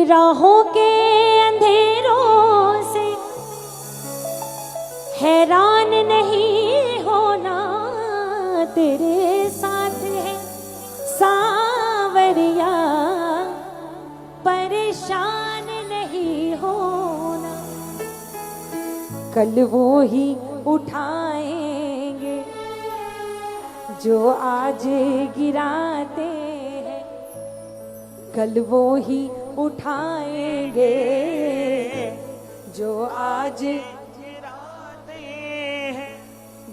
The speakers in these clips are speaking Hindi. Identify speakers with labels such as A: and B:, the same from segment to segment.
A: राहों के अंधेरों से हैरान नहीं होना, तेरे साथ है सांवरिया, परेशान नहीं होना। कल वो ही उठाएंगे जो आज गिराते हैं, कल वो ही उठाएंगे जो आज गिराते हैं।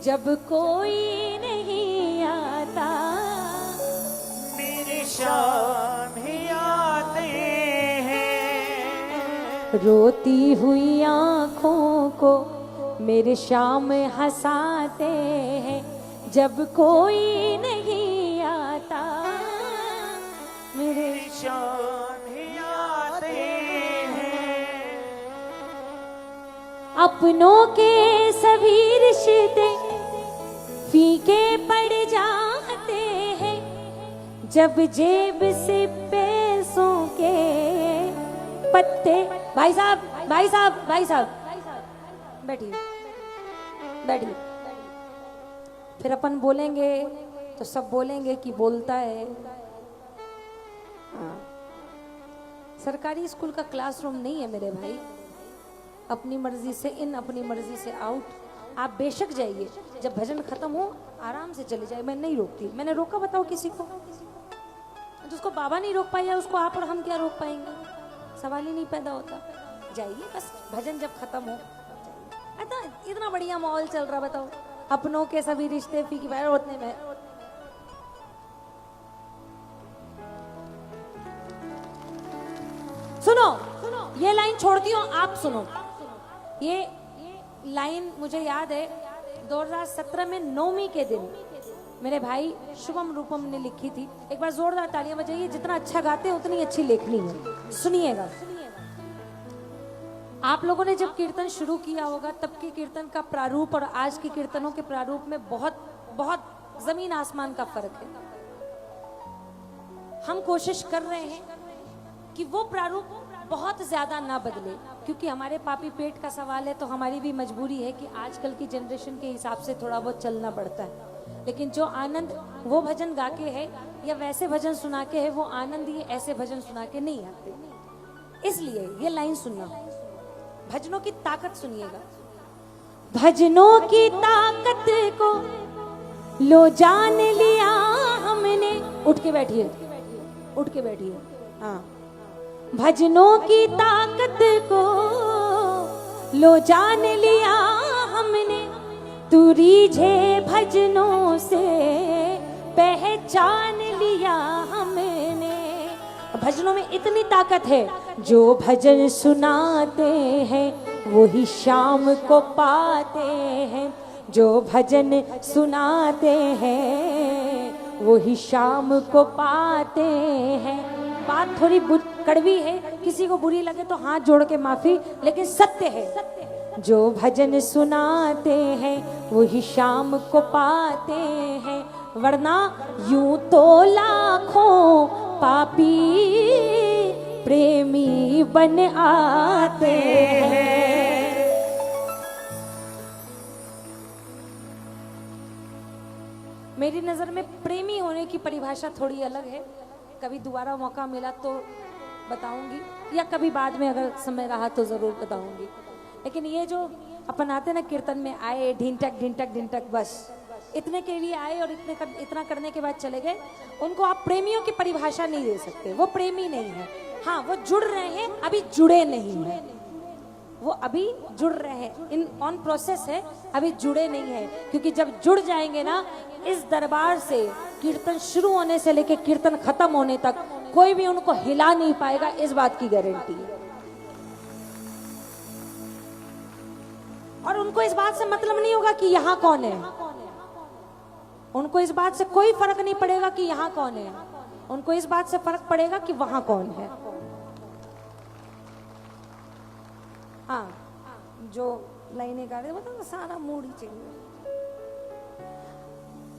A: जब कोई नहीं आता मेरे शाम ही आते हैं। रोती हुई आँखों को मेरे शाम हंसाते हैं। जब कोई नहीं आता मेरे शाम ही आते हैं। अपनों के सभी रिश्ते फीके पड़ जाते हैं, जब जेब से पैसों के पत्ते। भाई साहब, भाई साहब, भाई साहब, बैठिए बैठिए। फिर अपन बोलेंगे तो सब बोलेंगे कि बोलता है। हाँ, सरकारी स्कूल का क्लासरूम नहीं है मेरे भाई। अपनी मर्जी से इन, अपनी मर्जी से आउट। आप बेशक जाइए, जब भजन खत्म हो आराम से चले जाए, मैं नहीं रोकती। मैंने रोका बताओ किसी को? जिसको बाबा नहीं रोक पाया उसको आप और हम क्या रोक पाएंगे? सवाल ही नहीं पैदा होता। जाइए बस, भजन जब खत्म हो। इतना बढ़िया माहौल चल रहा, बताओ। अपनों के सभी रिश्ते फीकी पैर होते में। सुनो, ये लाइन छोड़ती हूँ, आप सुनो। ये लाइन मुझे याद है 2017 में नौवीं के दिन मेरे भाई शुभम रूपम ने लिखी थी। एक बार जोरदार तालियां बजाइए। जितना अच्छा गाते हैं उतनी अच्छी लेखनी है। सुनिएगा। आप लोगों ने जब कीर्तन शुरू किया होगा तब के कीर्तन का प्रारूप और आज के कीर्तनों के प्रारूप में बहुत बहुत जमीन आसमान का फर्क है। हम कोशिश कर रहे हैं कि वो प्रारूप बहुत ज्यादा ना बदले, क्योंकि हमारे पापी पेट का सवाल है, तो हमारी भी मजबूरी है कि आजकल की जनरेशन के हिसाब से थोड़ा बहुत चलना पड़ता है। लेकिन जो आनंद वो भजन गा के है या वैसे भजन सुना के है, वो आनंद ये ऐसे भजन सुना के नहीं आते। इसलिए ये लाइन सुनना, भजनों की ताकत सुनिएगा। भजनों की ताकत को लो जान लिया हमने। उठ के बैठिए, उठ के बैठिए। हाँ, भजनों की ताकत को लो जान लिया हमने, तू रीझे भजनों से पहचान लिया हमने। भजनों में इतनी ताकत है, जो भजन सुनाते हैं वही शाम को पाते हैं। जो भजन सुनाते हैं वही शाम को पाते हैं। बात थोड़ी कड़वी है, किसी को बुरी लगे तो हाथ जोड़ के माफी, लेकिन सत्य है। जो भजन सुनाते हैं वही शाम को पाते हैं, वरना यूं तो लाखों पापी प्रेमी बन आते हैं। मेरी नजर में प्रेमी होने की परिभाषा थोड़ी अलग है। कभी दोबारा मौका मिला तो बताऊंगी, या कभी बाद में अगर समय रहा तो जरूर बताऊंगी। लेकिन ये जो अपन आते ना कीर्तन में, आए ढिंटक ढिंटक ढिंटक, बस इतने के लिए आए और इतना करने के बाद चले गए, उनको आप प्रेमियों की परिभाषा नहीं दे सकते। वो प्रेमी नहीं है। हाँ, वो जुड़ रहे हैं, अभी जुड़े नहीं है। वो अभी जुड़ रहे हैं, इन ऑन प्रोसेस है, अभी जुड़े नहीं है। क्योंकि जब जुड़ जाएंगे ना, इस दरबार से कीर्तन शुरू होने से लेकर कीर्तन खत्म होने तक कोई भी उनको हिला नहीं पाएगा, इस बात की गारंटी है। और उनको इस बात से मतलब नहीं होगा कि यहाँ कौन है। उनको इस बात से कोई फर्क नहीं पड़ेगा कि यहाँ कौन है। उनको इस बात से फर्क पड़ेगा कि वहां कौन है। हाँ, जो लाइनें गा रहे बता, सारा मूड ही चेंज।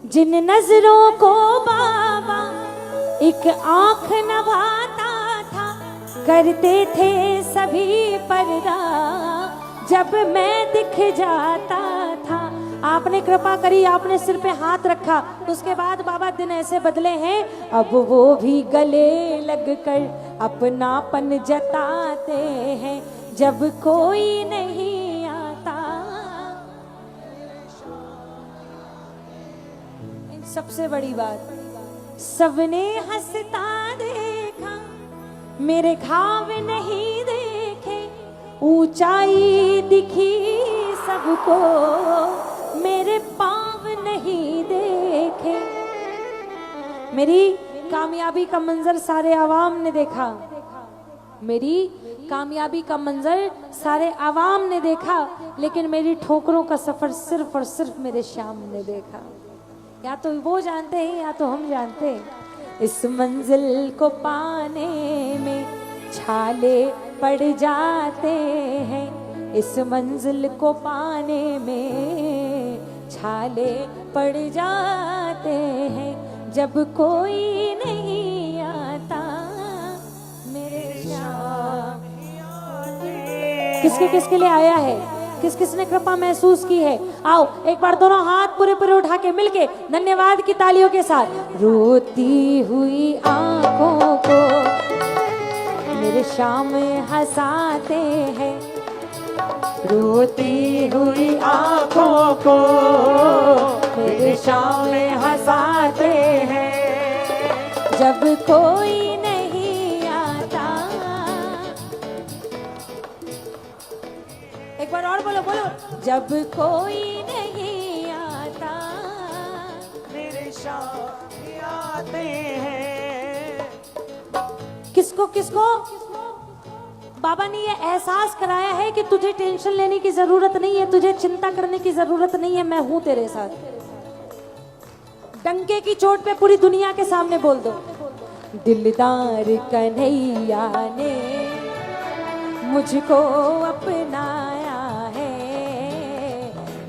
A: जिन नजरों को बाबा एक आंख नवाता था, करते थे सभी पर्दा जब मैं दिख जाता था। आपने कृपा करी, आपने सिर पे हाथ रखा, उसके बाद बाबा दिन ऐसे बदले हैं, अब वो भी गले लगकर अपनापन जताते हैं जब कोई नहीं आता। सबसे बड़ी बात, सबने हंसता देखा मेरे घाव नहीं देखे, ऊंचाई दिखी सबको मेरे पाँव नहीं देखे। मेरी कामयाबी का मंजर सारे आवाम ने देखा, मेरी कामयाबी का मंजर सारे आवाम ने देखा, लेकिन मेरी ठोकरों का सफर सिर्फ और सिर्फ मेरे श्याम ने देखा। या तो वो जानते हैं या तो हम जानते हैं। इस मंजिल को पाने में छाले पड़ जाते हैं, इस मंजिल को पाने में छाले पड़ जाते हैं जब कोई नहीं आता मेरे श्याम। किसके किसके लिए आया है, किस किसने कृपा महसूस की है? आओ एक बार दोनों हाथ पूरे पूरे उठा के मिलके धन्यवाद की तालियों के साथ। रोती हुई आंखों को मेरे श्याम हंसाते हैं, रोती हुई आंखों को मेरे श्याम हंसाते हैं जब कोई नहीं आता। एक बार और बोलो बोलो, जब कोई नहीं आता मेरे श्याम आते हैं। किसको किसको बाबा ने ये एहसास कराया है कि तुझे टेंशन लेने की जरूरत नहीं है, तुझे चिंता करने की जरूरत नहीं है, मैं हूं तेरे साथ। डंके की चोट पे पूरी दुनिया के सामने बोल दो, दिलदार कन्हैया ने मुझको अपनाया है,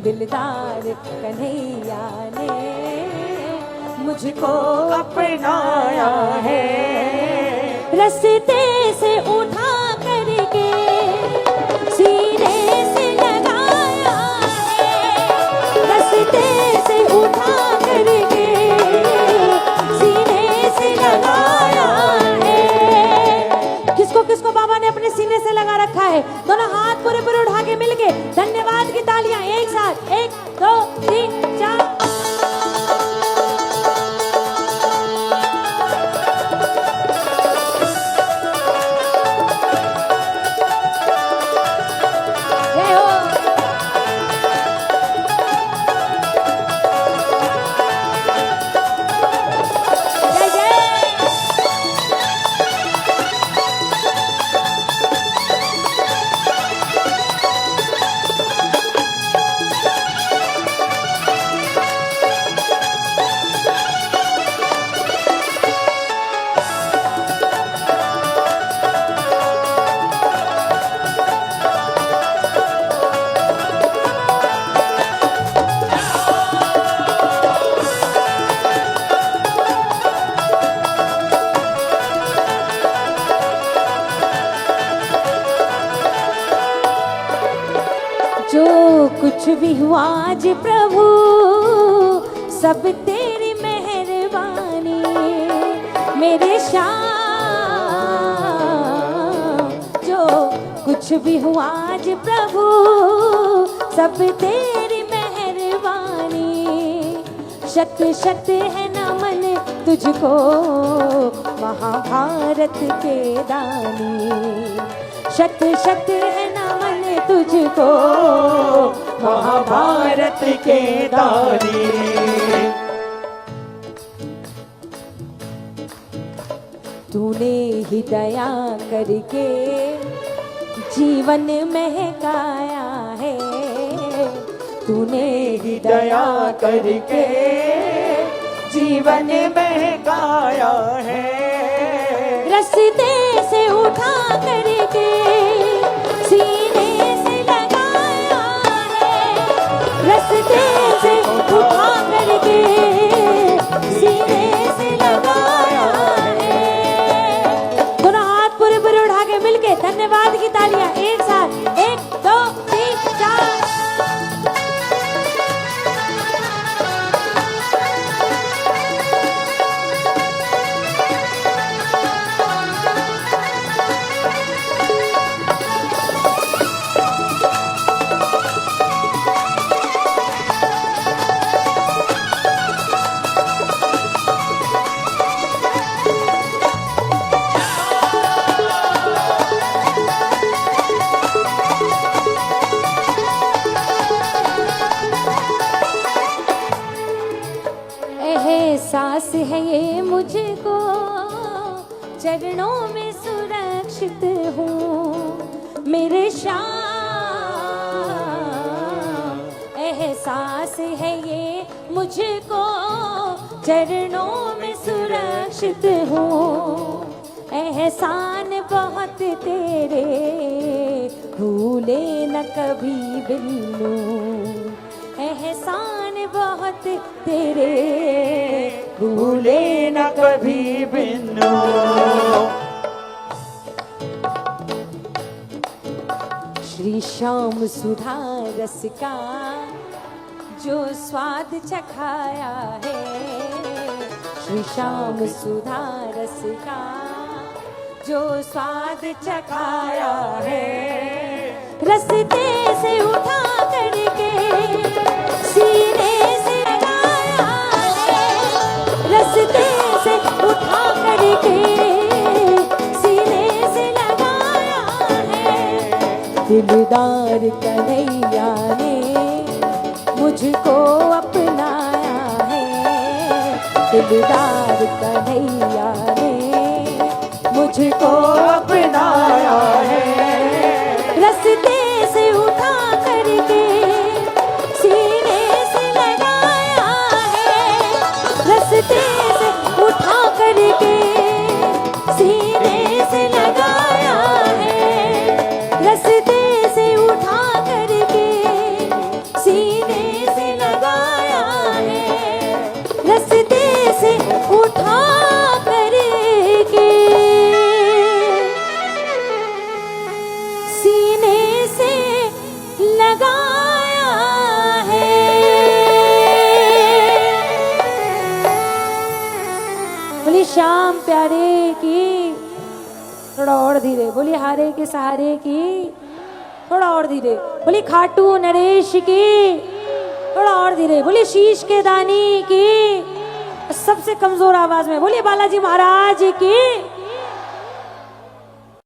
A: दिलदार कन्हैया ने मुझको अपनाया है। रस्ते से उठा करके सीने से लगाया है, रस्ते से उठा करके सीने से लगाया है। किसको किसको बाबा ने अपने सीने से लगा रखा है? दोनों हाथ पूरे पूरे उठा के मिलके धन्यवाद की तालियां एक साथ, 1 2 3 4। जो कुछ भी हुआ आज प्रभु सब तेरी मेहरबानी, मेरे श्याम। जो कुछ भी हुआ आज प्रभु सब तेरी मेहरबानी, शत शत है नमन तुझको महाभारत के दानी, शत शत है नमन तुझको महाभारत के दानी। तूने ही दया करके जीवन महकाया है, तूने ही दया करके जीवन महकाया है। रस्ते से उठा करके सीने से लगाया है, रस्ते से उठा करके सीने से लगाया है। दोनों हाथ पूरे पूरे उठा है ये मुझको, चरणों में सुरक्षित हूँ मेरे श्याम। एहसास है ये मुझको, चरणों में सुरक्षित हूँ। एहसान बहुत तेरे, भूले न कभी बिन्नू। एहसान बहुत तेरे,
B: भूले न कभी बिन्नू।
A: श्री श्याम सुधा रस का जो स्वाद चखाया है, श्री श्याम सुधा रस का जो स्वाद चखाया है, रस्ते से उठा करके सीने से लगाया है, रस्ते से उठा करके सीने से लगाया है। दिलदार कन्हैया ने मुझको अपनाया है, दिलदार कन्हैया ने मुझको अपनाया है। रस्ते से उठा करके सीने से लगाया है, रस्ते से उठा करके सीने से लगाया है, रस्ते से उठा करके सीने से लगाया है, रस्ते से उठा करके सीने से लगाया है। बोली श्याम प्यारे की, थोड़ा और धीरे। बोली हारे के सहारे की, थोड़ा और धीरे। बोली खाटू नरेश की, थोड़ा और धीरे। बोली शीश के दानी की, सबसे कमजोर आवाज में। बोली बालाजी महाराज की।